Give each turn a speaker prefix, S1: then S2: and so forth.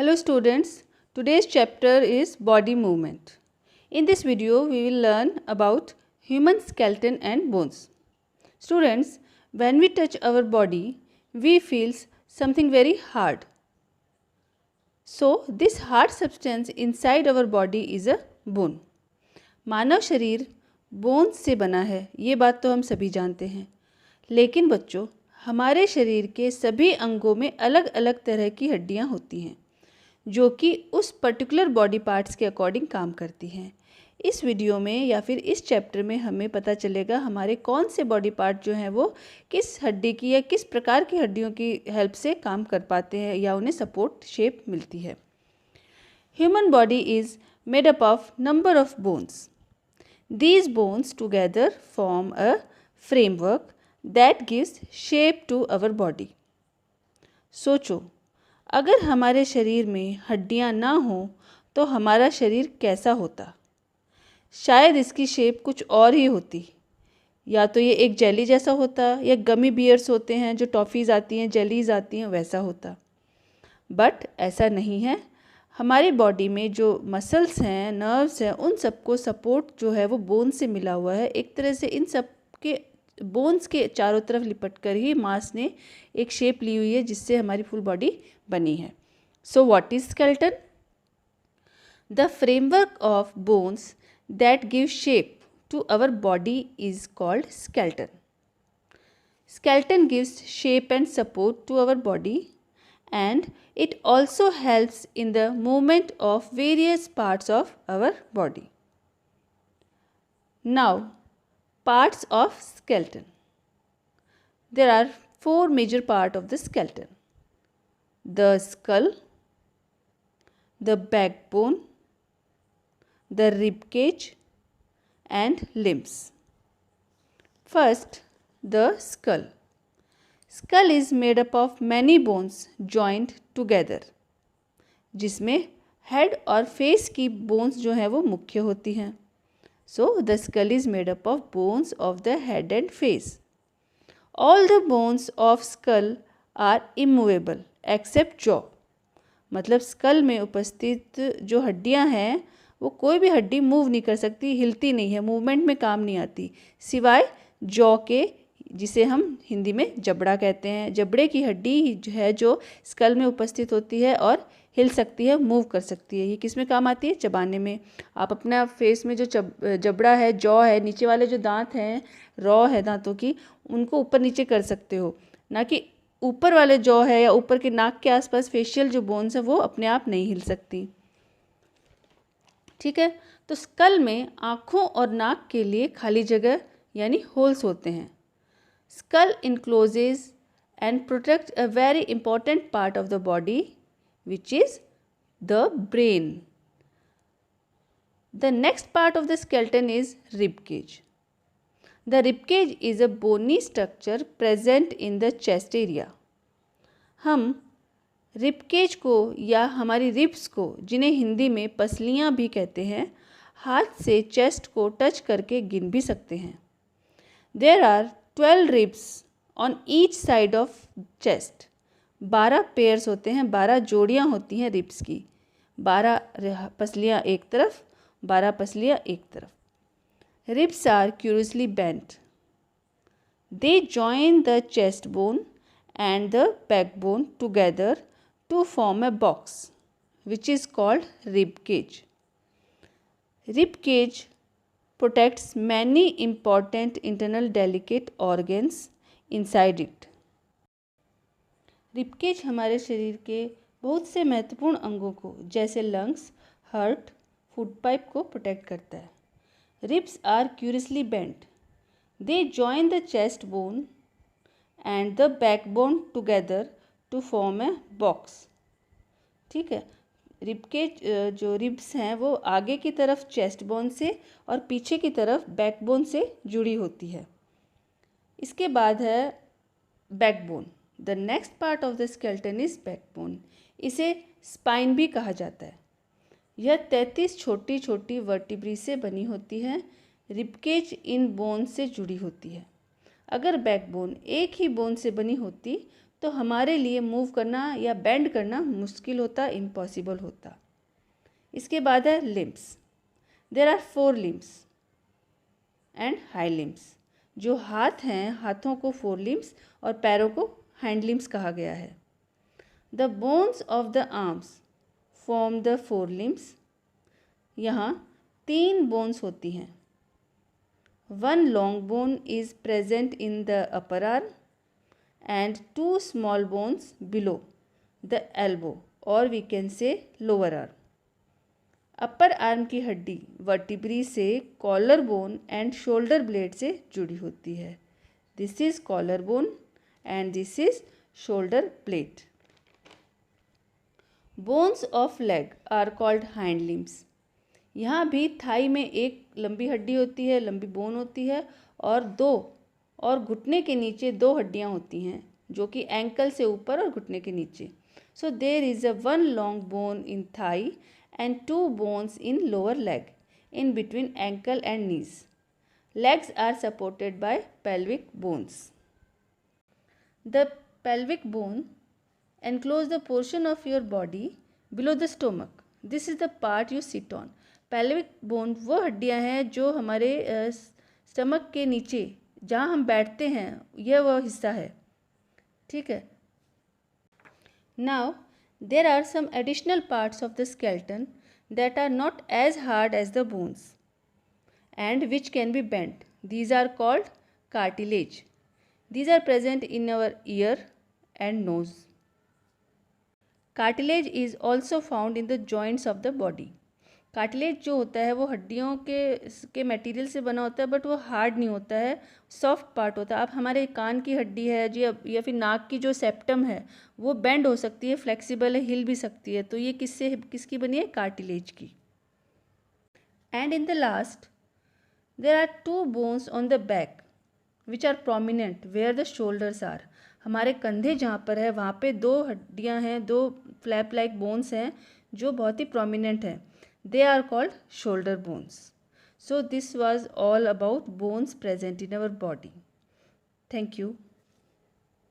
S1: Hello students, today's chapter is body movement. In this video we will learn about human skeleton and bones. Students, when we touch our body, we feel something very hard. So this hard substance inside our body is a bone. मानव शरीर bones से बना है, ये बात तो हम सभी जानते हैं. लेकिन बच्चों, हमारे शरीर के सभी अंगों में अलग अलग तरह की हड्डियाँ होती हैं जो कि उस पर्टिकुलर बॉडी पार्ट्स के अकॉर्डिंग काम करती हैं. इस वीडियो में या फिर इस चैप्टर में हमें पता चलेगा हमारे कौन से बॉडी पार्ट जो हैं वो किस हड्डी की या किस प्रकार की हड्डियों की हेल्प से काम कर पाते हैं या उन्हें सपोर्ट शेप मिलती है. Human body is made up of number of bones. These bones together form a framework that gives shape to our body. सोचो, अगर हमारे शरीर में हड्डियां ना हो तो हमारा शरीर कैसा होता? शायद इसकी शेप कुछ और ही होती. या तो ये एक जेली जैसा होता या गमी बियर्स होते हैं जो टॉफ़ीज़ आती हैं, जेलीज़ आती हैं, वैसा होता. बट ऐसा नहीं है. हमारी बॉडी में जो मसल्स हैं, नर्व्स हैं, उन सबको सपोर्ट जो है वो बोन से मिला हुआ है. एक तरह से इन सब के बोन्स के चारों तरफ लिपट कर ही मांस ने एक शेप ली हुई है जिससे हमारी फुल बॉडी बनी है. So what is skeleton? The framework of bones that give shape to our body is called skeleton. Skeleton gives shape and support to our body, and it also helps in the movement of various parts of our body. Now, parts of skeleton. There are four major parts of the skeleton: the skull, the backbone, the rib cage, and limbs. First, the skull. Skull is made up of many bones joined together, जिसमें head और face की bones जो हैं वो मुख्य होती हैं. So the skull is made up of bones of the head and face. All the bones of skull are immovable except jaw. मतलब स्कल में उपस्थित जो हड्डियां हैं वो कोई भी हड्डी मूव नहीं कर सकती, हिलती नहीं है, मूवमेंट में काम नहीं आती, सिवाय जॉ के, जिसे हम हिंदी में जबड़ा कहते हैं. जबड़े की हड्डी जो है जो स्कल में उपस्थित होती है और हिल सकती है, मूव कर सकती है. ये किस में काम आती है? चबाने में. आप अपना फेस में जो जबड़ा है, जॉ है, नीचे वाले जो दांत हैं, रॉ है दांतों की, उनको ऊपर नीचे कर सकते हो, ना कि ऊपर वाले जॉ है या ऊपर के नाक के आसपास फेशियल जो बोन्स है वो अपने आप नहीं हिल सकती. ठीक है. तो स्कल में आँखों और नाक के लिए खाली जगह यानी होल्स होते हैं. Skull encloses and protects a very important part of the body, which is the brain. The next part of the skeleton is rib cage. The rib cage is a bony structure present in the chest area. हम rib cage को या हमारी ribs को, जिन्हें हिंदी में पसलियाँ भी कहते हैं, हाथ से चेस्ट को टच करके गिन भी सकते हैं. There are 12 ribs on each side of chest. 12 pairs होते हैं, 12 जोड़ियाँ होती हैं रिब्स की. 12 पसलियाँ एक तरफ, 12 पसलियाँ एक तरफ. Ribs are curiously bent. They join the chest bone and the backbone together to form a box, which is called rib cage. Rib cage protects many important internal delicate organs inside it. Rib cage हमारे शरीर के बहुत से महत्वपूर्ण अंगों को जैसे lungs, heart, food pipe को प्रोटेक्ट करता है. Ribs are curiously bent. They join the chest bone and the backbone together to form a box. ठीक है. रिब के जो रिब्स हैं वो आगे की तरफ चेस्ट बोन से और पीछे की तरफ बैकबोन से जुड़ी होती है. इसके बाद है backbone. The next part of the skeleton is backbone. इसे स्पाइन भी कहा जाता है. यह 33 छोटी छोटी वर्टिब्री से बनी होती है. रिबकेज इन बोन से जुड़ी होती है. अगर बैकबोन एक ही बोन से बनी होती तो हमारे लिए मूव करना या बेंड करना मुश्किल होता, इम्पॉसिबल होता। इसके बाद है limbs. There are 4 limbs and hind limbs. जो हाथ हैं, हाथों को 4 लिम्स और पैरों को हाइंड लिम्स कहा गया है। The bones of the arms form the 4 limbs. यहाँ 3 बोन्स होती हैं। 1 long bone is present in the upper arm and 2 small bones below the elbow, or we can say lower arm. Upper arm की हड्डी vertebrae से collar bone and shoulder blade से जुड़ी होती है। This is collar bone and this is shoulder blade. Bones of leg are called hind limbs. यहाँ भी Thai में एक लंबी हड्डी होती है, लंबी बोन होती है, और घुटने के नीचे 2 हड्डियाँ होती हैं जो कि एंकल से ऊपर और घुटने के नीचे। So there is a 1 long bone in thigh and 2 bones in lower leg in between ankle and knees. Legs are supported by pelvic bones. The pelvic bone enclose the portion of your body below the stomach. This is the part you sit on. Pelvic bone वो हड्डियाँ हैं जो हमारे stomach के नीचे जहाँ हम बैठते हैं, यह वह हिस्सा है। ठीक है। Now there are some additional parts of the skeleton that are not as hard as the bones and which can be bent. These are called cartilage. These are present in our ear and nose. Cartilage is also found in the joints of the body. Cartilage जो होता है वो हड्डियों के material से बना होता है, बट वो हार्ड नहीं होता है, सॉफ्ट पार्ट होता है। अब हमारे कान की हड्डी है जी, या फिर नाक की जो सेप्टम है वो बेंड हो सकती है, फ्लेक्सिबल है, हिल भी सकती है। तो ये किसकी बनी है? कार्टिलेज की। And in the last there are 2 bones on the back which are prominent where the shoulders are. हमारे कंधे जहाँ पर है वहाँ पे 2 हड्डियाँ हैं, 2 फ्लैप लाइक बोन्स हैं जो बहुत ही प्रोमिनेंट हैं। They are called shoulder bones. So this was all about bones present in our body. Thank you.